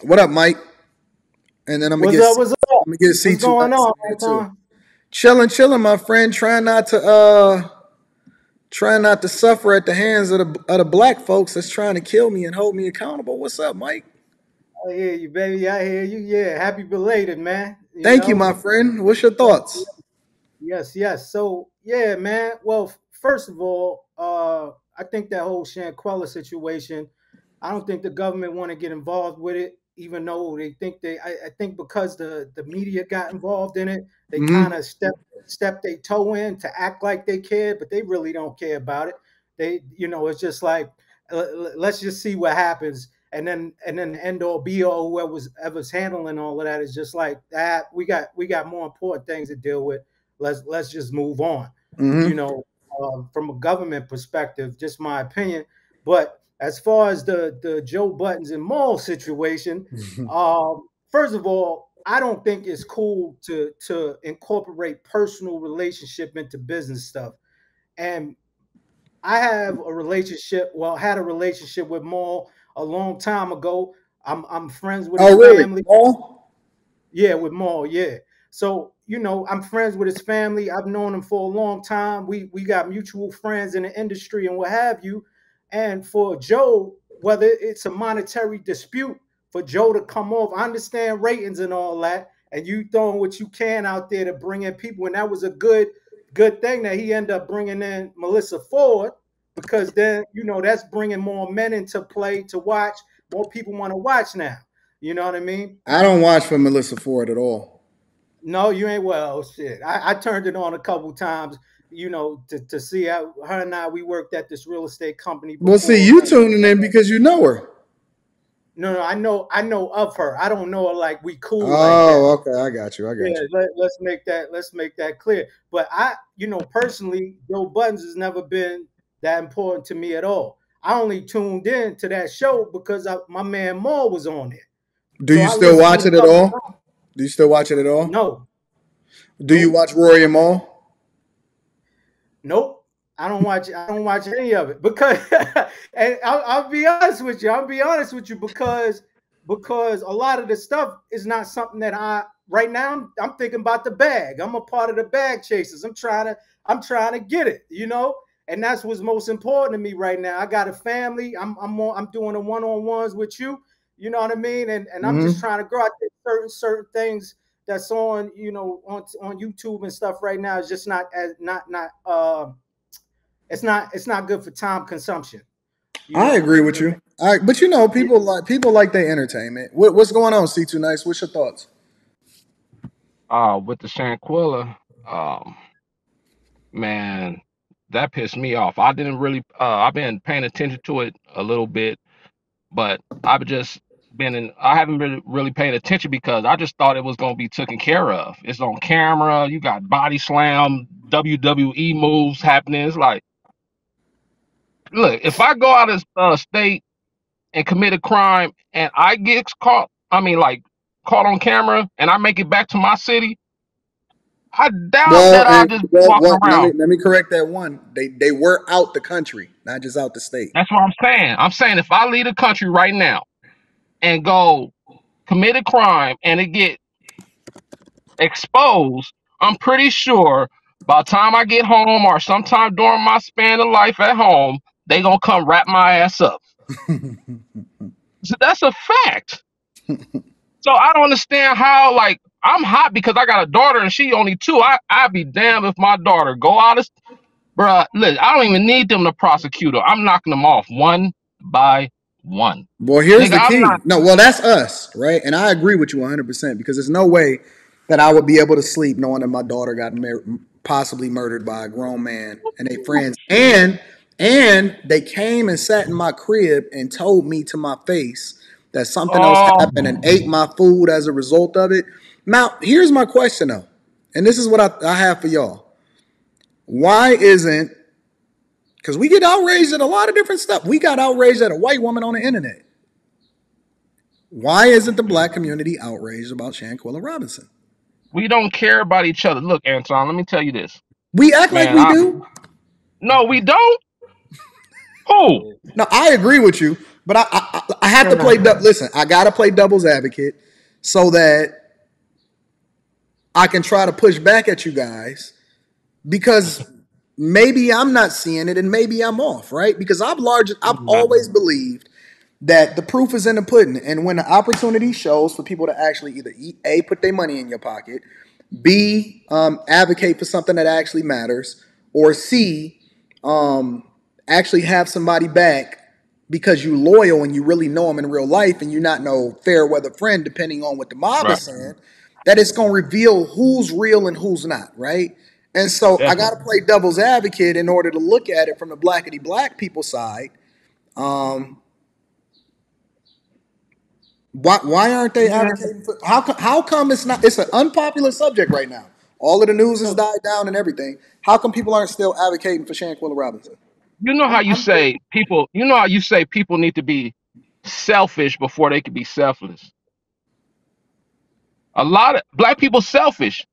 What up, Mike? And then What's up? What's up? I'm gonna get What's C2 going nice on, in here too. Anton? Chilling, my friend. Trying not to suffer at the hands of the black folks that's trying to kill me and hold me accountable. What's up, Mike? I hear you, baby. I hear you. Yeah, happy belated, man. You Thank you, know. my friend. What's your thoughts? Yes, yes. So yeah, man. Well, first of all, I think that whole Shanquella situation, I don't think the government want to get involved with it, even though they think I think because the media got involved in it, they kind Hmm. of stepped their toe in to act like they care, but they really don't care about it. It's just like let's just see what happens. And then the end all be all whoever's handling all of that is just like that. We got more important things to deal with. Let's just move on. You Hmm. know, from a government perspective, just my opinion. But as far as the Joe Buttons and Maul situation, first of all, I don't think it's cool to incorporate personal relationship into business stuff. And I have a relationship. Well, had a relationship with Maul a long time ago. I'm friends with Oh, his really? family. Paul? Yeah, with Maul, yeah. So, I'm friends with his family. I've known him for a long time. We got mutual friends in the industry and what have you. And for Joe, whether it's a monetary dispute, for Joe to come off, I understand ratings and all that, and you throwing what you can out there to bring in people. And that was a good thing that he ended up bringing in Melissa Ford, because then, that's bringing more men into play to watch. More people want to watch now. You know what I mean? I don't watch for Melissa Ford at all. No, you ain't. Well, shit. I turned it on a couple times, to see how her and I we worked at this real estate company Well, see, before. you tuning in because you know her. No, no, I know of her. I don't know her like we cool like that. Oh, okay. I got you. I got Yeah, you. let's make that clear. But personally, Joe Buttons has never been that important to me at all. I only tuned in to that show because my man Maul was on it. Do So you I still listened watch a it at couple all? times. Do you still watch it at all? No, Do you nope. watch Rory and Maul? Nope. I don't watch any of it because, and I'll be honest with you. I'll be honest with you because a lot of the stuff is not something that I right now. I'm thinking about the bag. I'm a part of the bag chasers. I'm trying to get it. And that's what's most important to me right now. I got a family. I'm doing the one on ones with you. You know what I mean? And I'm just Hmm. trying to grow. I think certain things that's on YouTube and stuff right now is just not as not it's not good for time consumption. You I know, agree with you. But people like their entertainment. What's going on, C2 Nice? What's your thoughts? With the Shanquilla, um, man, that pissed me off. I didn't really, I've been paying attention to it a little bit, but I haven't really paid attention because I just thought it was gonna be taken care of. It's on camera. You got body slam, WWE moves happening. It's like, look, if I go out of state and commit a crime and I get caught, I mean, like caught on camera, and I make it back to my city, I doubt Well, that I'll and just be well, walking what? Let me around. let me correct that one. They were out the country, not just out the state. That's what I'm saying. I'm saying if I leave the country right now and go commit a crime and it get exposed, I'm pretty sure by the time I get home or sometime during my span of life at home, they gonna come wrap my ass up. So that's a fact. So I don't understand how like I'm hot because I got a daughter and she only two. I'd be damned if my daughter go out of bruh. Look, I don't even need them to prosecute her. I'm knocking them off one by one. Well, here's Nigga, the I'm key. not. No, well, that's us, right? And I agree with you 100% because there's no way that I would be able to sleep knowing that my daughter got possibly murdered by a grown man and they friends, and they came and sat in my crib and told me to my face that something else Oh, happened and ate my food as a result of it. Now, here's my question though, and this is what I have for y'all. Why isn't, because we get outraged at a lot of different stuff. We got outraged at a white woman on the internet. Why isn't the black community outraged about Shanquella Robinson? we don't care about each other. Look, Anton, let me tell you this, We act like man. we do. No, we don't. Who? yeah. No, I agree with you. But I have to play. Listen, I gotta play devil's advocate so that I can try to push back at you guys because maybe I'm not seeing it and maybe I'm off, right? Because I've always believed that the proof is in the pudding, and when the opportunity shows for people to actually either put their money in your pocket, B, advocate for something that actually matters, or C, actually have somebody back because you loyal and you really know them in real life and you're not no fair weather friend, depending on what the mob is saying, that it's going to reveal who's real and who's not, right? And so I got to play devil's advocate in order to look at it from the blackity black people side. Why aren't they advocating for, how come it's not, it's an unpopular subject right now. All of the news has died down and everything. How come people aren't still advocating for Shanquilla Robinson? You know how you say people. You know how you say people need to be selfish before they can be selfless. A lot of black people selfish.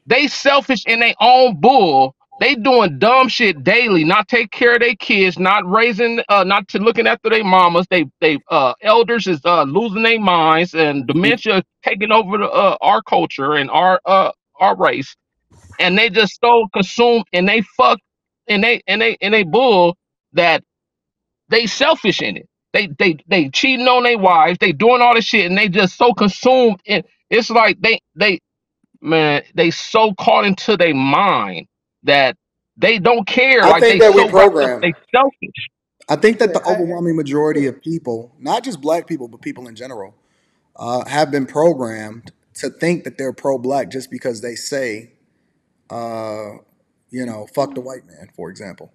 They selfish in their own bull. They doing dumb shit daily, not take care of their kids, not raising, not to looking after their mamas. They elders is losing their minds and dementia taking over our culture and our race, and they just so consumed and they fuck and they bull that they selfish in it. They cheating on their wives. They doing all this shit, and they just so consumed. It's like they so caught into their mind that they don't care. I Like think they that we so wrapped up. programmed. They selfish. I think that the overwhelming majority of people, not just black people, but people in general, have been programmed to think that they're pro-black just because they say, fuck the white man, for example.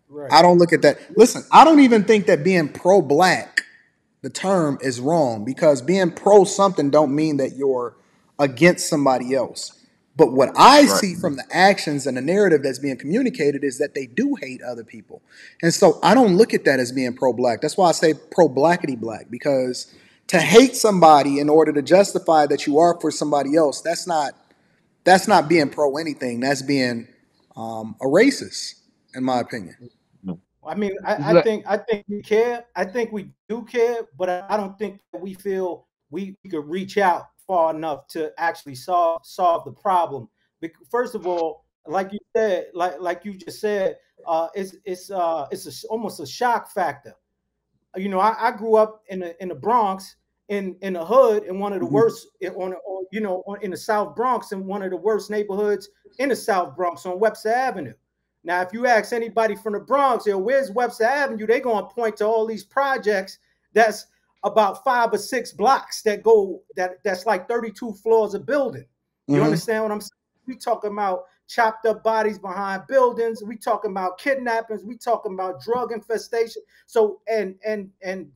Right. I don't look at that. Listen, I don't even think that being pro-black, the term, is wrong, because being pro something don't mean that you're against somebody else. But what I Right. see from the actions and the narrative that's being communicated is that they do hate other people. And so I don't look at that as being pro-black. That's why I say pro-blackity black, because to hate somebody in order to justify that you are for somebody else, that's not being pro anything. That's being a racist, in my opinion. I mean, I think we care. I think we do care, but I don't think that we feel we could reach out far enough to actually solve the problem. First of all, like you said, like you just said, almost a shock factor. You know, I grew up in the Bronx, in the hood, in one of the worst in the South Bronx, in one of the worst neighborhoods in the South Bronx on Webster Avenue. Now, if you ask anybody from the Bronx, where's Webster Avenue, they're going to point to all these projects that's about 5 or 6 blocks that's like 32 floors of building. You understand what I'm saying? We talking about chopped up bodies behind buildings. We talking about kidnappings. We talking about drug infestation. So and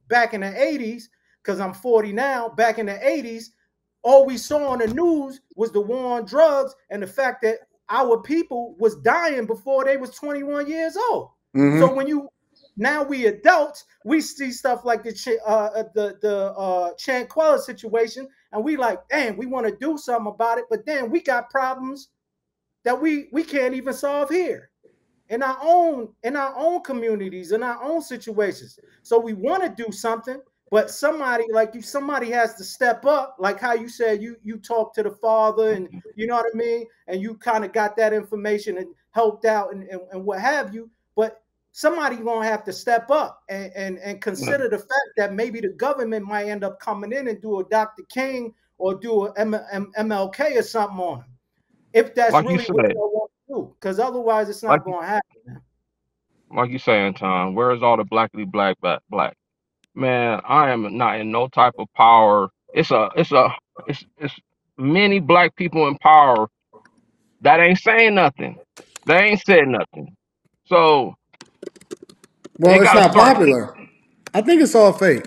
back in the 80s, because I'm 40 now, back in the 80s, all we saw on the news was the war on drugs and the fact that our people was dying before they was 21 years old. So when now we adults, we see stuff like the Shanquella situation, and we like, damn, we want to do something about it, but then we got problems that we can't even solve here in our own communities, in our own situations. So we want to do something, but somebody has to step up, like how you said you talked to the father, and you know what I mean, and you kind of got that information and helped out and what have you. But somebody gonna have to step up and consider the fact that maybe the government might end up coming in and do a Dr. King or do a MLK or something on him, if that's Like really you what they said, want to do, because otherwise it's not going to happen. like you say, Anton, where is all the blackity black? Man, I am not in no type of power. It's many black people in power that ain't saying nothing. They ain't said nothing. So Well, it it's got to not start. popular. I think it's all fake.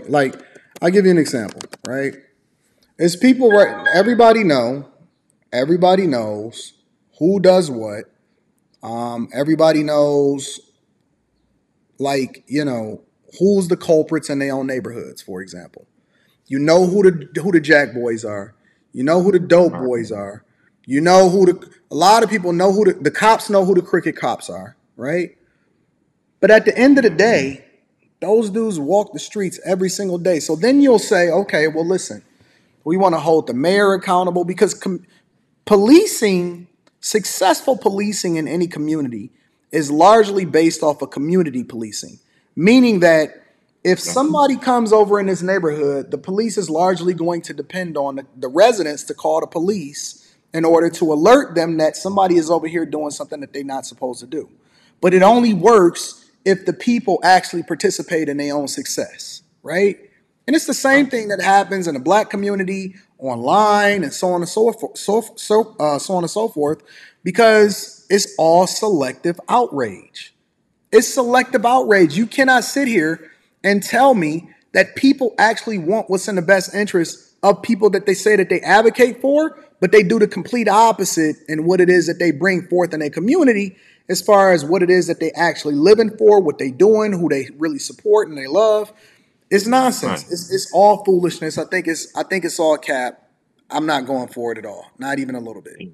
Like, I'll give you an example, right? It's people, right? Everybody knows who does what. Everybody knows, like, who's the culprits in their own neighborhoods, for example. You know who the jack boys are. You know who the dope Right. boys are. You know a lot of people know the cops know who the crooked cops are, right? But at the end of the day, those dudes walk the streets every single day. So then you'll say, okay, well, listen, we want to hold the mayor accountable because policing, successful policing in any community is largely based off of community policing, meaning that if somebody comes over in this neighborhood, the police is largely going to depend on the residents to call the police in order to alert them that somebody is over here doing something that they're not supposed to do. But it only works if the people actually participate in their own success, right? And it's the same thing that happens in the black community, online, and so on and so forth, so on and so forth, because it's all selective outrage. It's selective outrage. You cannot sit here and tell me that people actually want what's in the best interest of people that they say that they advocate for, but they do the complete opposite in what it is that they bring forth in a community as far as what it is that they actually living for, what they doing, who they really support and they love. It's nonsense. Right. It's all foolishness. I think it's all cap. I'm not going for it at all. Not even a little bit.